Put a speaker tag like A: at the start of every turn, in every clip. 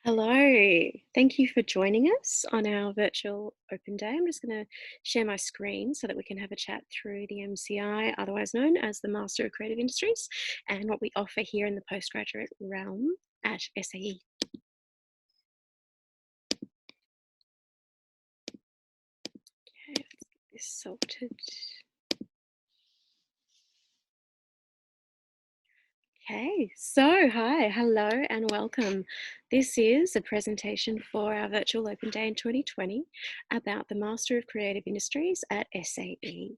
A: Hello, thank you for joining us on our virtual open day. I'm just going to share my screen so that we can have a chat through the MCI, otherwise known as the Master of Creative Industries, and what we offer here in the postgraduate realm at SAE. Okay, let's get this sorted. Okay, so hi, hello, and welcome. This is a presentation for our virtual open day in 2020 about the Master of Creative Industries at SAE.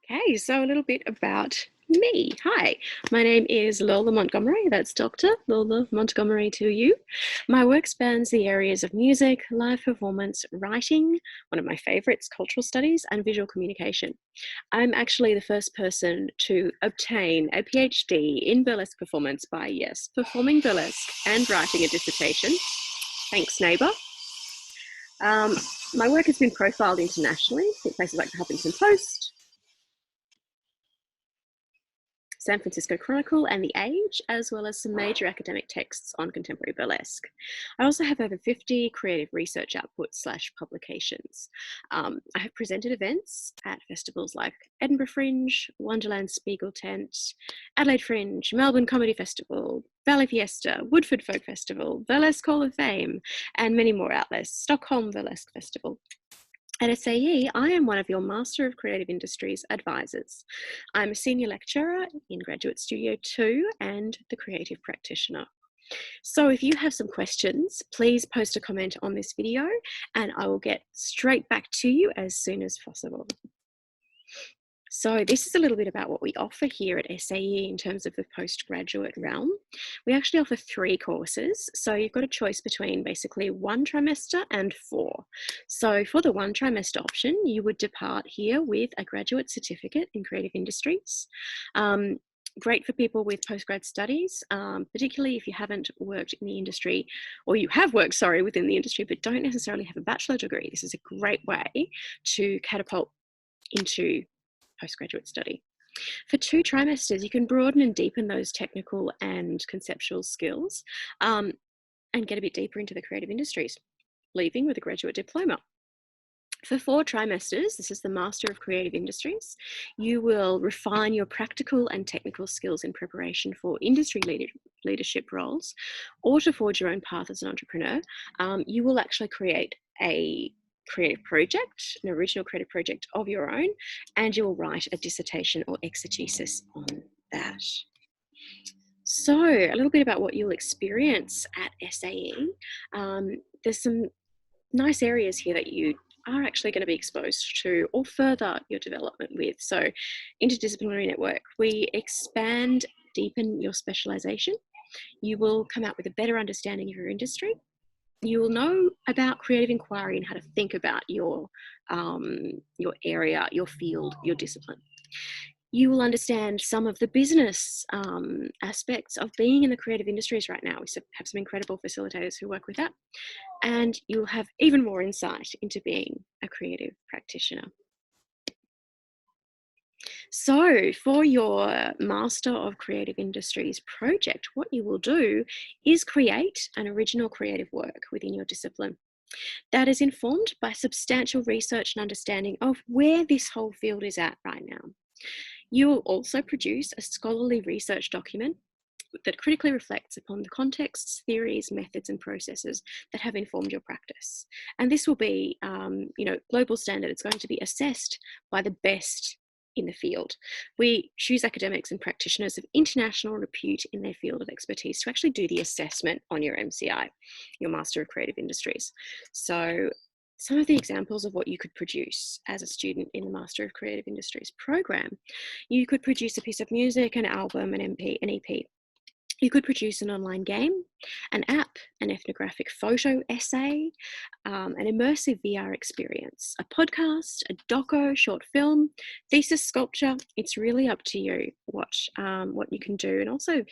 A: Okay, so a little bit about me. Hi, my name is Lola Montgomery. That's Dr. Lola Montgomery to you. My work spans the areas of music, live performance, writing, one of my favorites, cultural studies, and visual communication. I'm actually the first person to obtain a PhD in burlesque performance by, yes, performing burlesque and writing a dissertation. Thanks, neighbour. My work has been profiled internationally in places like the Huffington Post, San Francisco Chronicle, and The Age, as well as some major academic texts on contemporary burlesque. I also have over 50 creative research outputs / publications. I have presented events at festivals like Edinburgh Fringe, Wonderland Spiegel Tent, Adelaide Fringe, Melbourne Comedy Festival, Valley Fiesta, Woodford Folk Festival, Burlesque Hall of Fame, and many more outlets, Stockholm Burlesque Festival. At SAE, I am one of your Master of Creative Industries advisors. I'm a senior lecturer in Graduate Studio 2 and the creative practitioner. So if you have some questions, please post a comment on this video and I will get straight back to you as soon as possible. So this is a little bit about what we offer here at SAE in terms of the postgraduate realm. We actually offer 3 courses. So you've got a choice between basically 1 trimester and 4. So for the 1 trimester option, you would depart here with a graduate certificate in creative industries. Great for people with postgrad studies, particularly if you haven't worked in the industry, or you have worked, within the industry, but don't necessarily have a bachelor degree. This is a great way to catapult into postgraduate study. For 2 trimesters, you can broaden and deepen those technical and conceptual skills and get a bit deeper into the creative industries, leaving with a graduate diploma. For 4 trimesters, this is the Master of Creative Industries, you will refine your practical and technical skills in preparation for industry leadership roles, or to forge your own path as an entrepreneur. You will actually create a creative project, an original creative project of your own, and you will write a dissertation or exegesis on that. So a little bit about what you'll experience at SAE. There's some nice areas here that you are actually going to be exposed to or further your development with. So interdisciplinary network, we expand, deepen your specialization. You will come out with a better understanding of your industry. You will know about creative inquiry and how to think about your area, your field, your discipline. You will understand some of the business aspects of being in the creative industries right now. We have some incredible facilitators who work with that. And you'll have even more insight into being a creative practitioner. So for your Master of Creative Industries project, what you will do is create an original creative work within your discipline that is informed by substantial research and understanding of where this whole field is at right now. You will also produce a scholarly research document that critically reflects upon the contexts, theories, methods, and processes that have informed your practice. And this will be, global standard. It's going to be assessed by the best in the field. We choose academics and practitioners of international repute in their field of expertise to actually do the assessment on your MCI, your Master of Creative Industries. So some of the examples of what you could produce as a student in the Master of Creative Industries program: you could produce a piece of music, an album, an EP. You could produce an online game, an app, an ethnographic photo essay, an immersive VR experience, a podcast, a doco, short film, thesis, sculpture. It's really up to you what you can do, and also,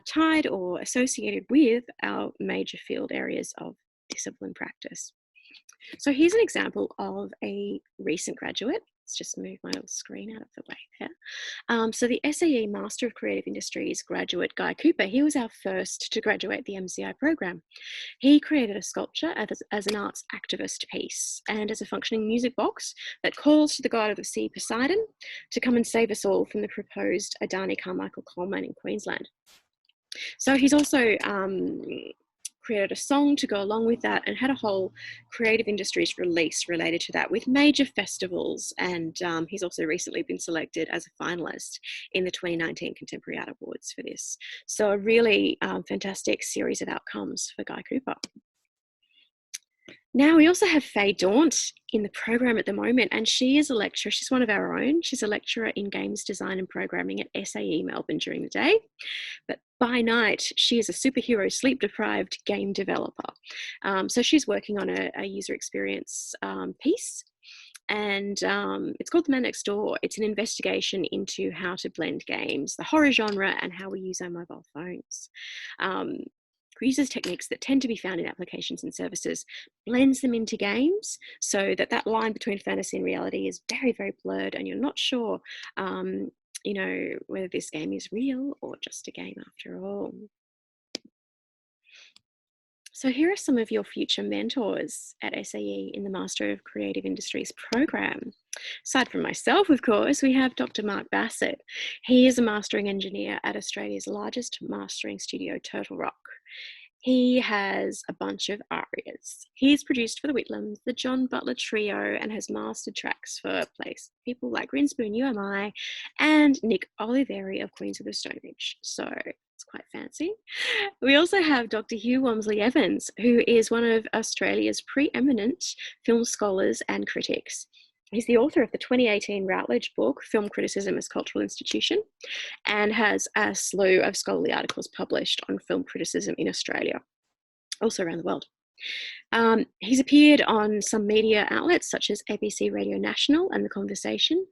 A: tied or associated with our major field areas of discipline practice. So here's an example of a recent graduate Let's just move my little screen out of the way there. So the SAE Master of Creative Industries graduate Guy Cooper, he was our first to graduate the MCI program. He created a sculpture as an arts activist piece and as a functioning music box that calls to the god of the sea, Poseidon, to come and save us all from the proposed Adani Carmichael coal mine in Queensland. So he's also created a song to go along with that and had a whole creative industries release related to that with major festivals. And he's also recently been selected as a finalist in the 2019 Contemporary Art Awards for this. So a really fantastic series of outcomes for Guy Cooper. Now we also have Faye Daunt in the program at the moment, and she is a lecturer. She's one of our own. She's a lecturer in games design and programming at SAE Melbourne during the day. But by night, she is a superhero sleep-deprived game developer. So she's working on a user experience piece, and it's called The Man Next Door. It's an investigation into how to blend games, the horror genre, and how we use our mobile phones. Uses techniques that tend to be found in applications and services, blends them into games so that that line between fantasy and reality is very, very blurred, and you're not sure, you know, whether this game is real or just a game after all. So here are some of your future mentors at SAE in the Master of Creative Industries program. Aside from myself, of course, we have Dr. Mark Bassett. He is a mastering engineer at Australia's largest mastering studio, Turtle Rock. He has a bunch of arias. He's produced for the Whitlams, the John Butler Trio, and has mastered tracks for people like Grinspoon, UMI, and Nick Oliveri of Queens of the Stone Age. So it's quite fancy. We also have Dr. Hugh Wamsley Evans, who is one of Australia's preeminent film scholars and critics. He's the author of the 2018 Routledge book, Film Criticism as Cultural Institution, and has a slew of scholarly articles published on film criticism in Australia, also around the world. He's appeared on some media outlets such as ABC Radio National and The Conversation,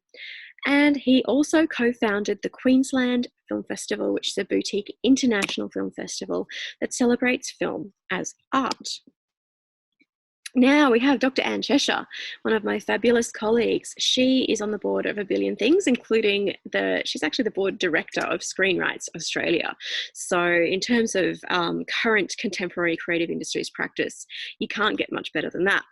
A: and he also co-founded the Queensland Film Festival, which is a boutique international film festival that celebrates film as art. Now we have Dr. Anne Cheshire, one of my fabulous colleagues. She is on the board of a billion things, including she's actually the board director of Screenwrites Australia. So in terms of current contemporary creative industries practice, you can't get much better than that.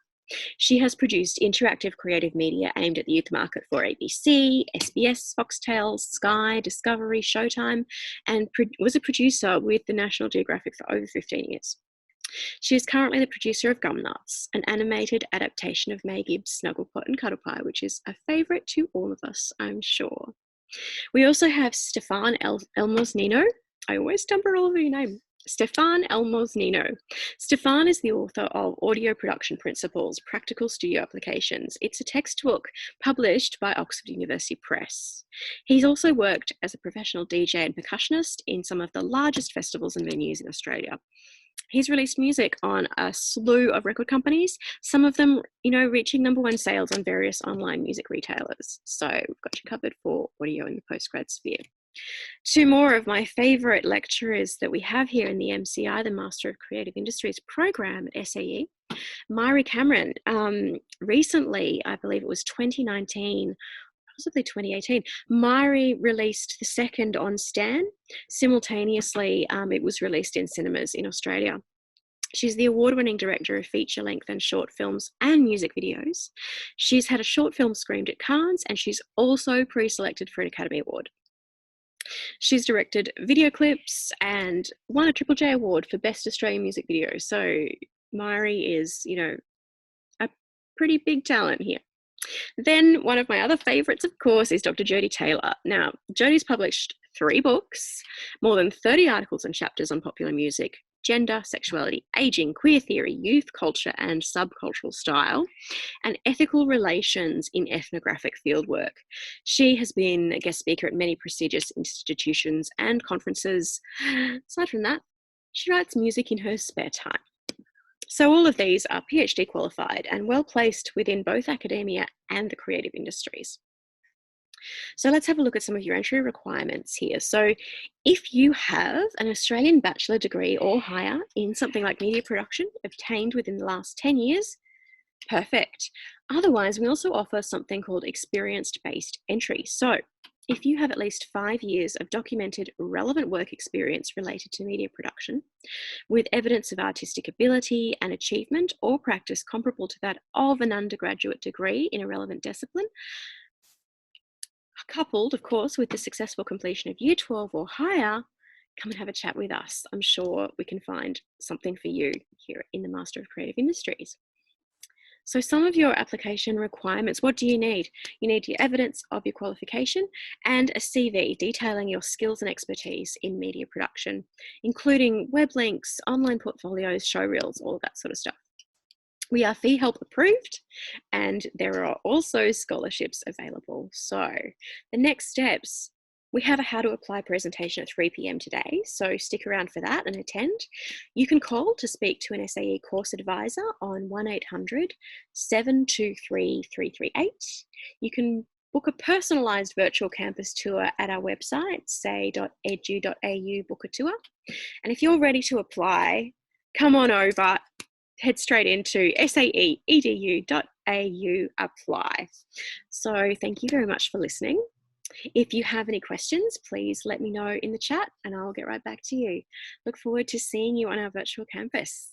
A: She has produced interactive creative media aimed at the youth market for ABC, SBS, Foxtel, Sky, Discovery, Showtime, and was a producer with the National Geographic for over 15 years. She is currently the producer of Gumnuts, an animated adaptation of May Gibbs' Snugglepot and Cuddlepie, which is a favourite to all of us, I'm sure. We also have Stefan Elmosnino. I always stumble all over your name. Stefan Elmosnino. Stefan is the author of Audio Production Principles, Practical Studio Applications. It's a textbook published by Oxford University Press. He's also worked as a professional DJ and percussionist in some of the largest festivals and venues in Australia. He's released music on a slew of record companies, some of them, reaching #1 sales on various online music retailers. So we've got you covered for audio in the postgrad sphere. Two more of my favourite lecturers that we have here in the MCI, the Master of Creative Industries program at SAE, Myra Cameron. Recently, I believe it was 2019, possibly 2018, Myra released the second on Stan. Simultaneously, it was released in cinemas in Australia. She's the award-winning director of feature-length and short films and music videos. She's had a short film screened at Cannes, and she's also pre-selected for an Academy Award. She's directed video clips and won a Triple J Award for Best Australian Music Video. So Myra is, a pretty big talent here. Then one of my other favourites, of course, is Dr. Jodie Taylor. Now, Jodie's published 3 books, more than 30 articles and chapters on popular music, gender, sexuality, aging, queer theory, youth culture and subcultural style, and ethical relations in ethnographic fieldwork. She has been a guest speaker at many prestigious institutions and conferences. Aside from that, she writes music in her spare time. So all of these are PhD qualified and well placed within both academia and the creative industries. So let's have a look at some of your entry requirements here. So if you have an Australian bachelor degree or higher in something like media production obtained within the last 10 years, Perfect. Otherwise, we also offer something called experience-based entry. So if you have at least 5 years of documented relevant work experience related to media production, with evidence of artistic ability and achievement or practice comparable to that of an undergraduate degree in a relevant discipline, coupled, of course, with the successful completion of Year 12 or higher, come and have a chat with us. I'm sure we can find something for you here in the Master of Creative Industries. So some of your application requirements, what do you need? You need your evidence of your qualification and a CV detailing your skills and expertise in media production, including web links, online portfolios, show reels, all of that sort of stuff. We are fee help approved, and there are also scholarships available. So the next steps, we have a how to apply presentation at 3 p.m. today, so stick around for that and attend. You can call to speak to an SAE course advisor on 1800 723 338. You can book a personalised virtual campus tour at our website, sae.edu.au, book a tour. And if you're ready to apply, come on over, head straight into sae.edu.au apply. So thank you very much for listening. If you have any questions, please let me know in the chat and I'll get right back to you. Look forward to seeing you on our virtual campus.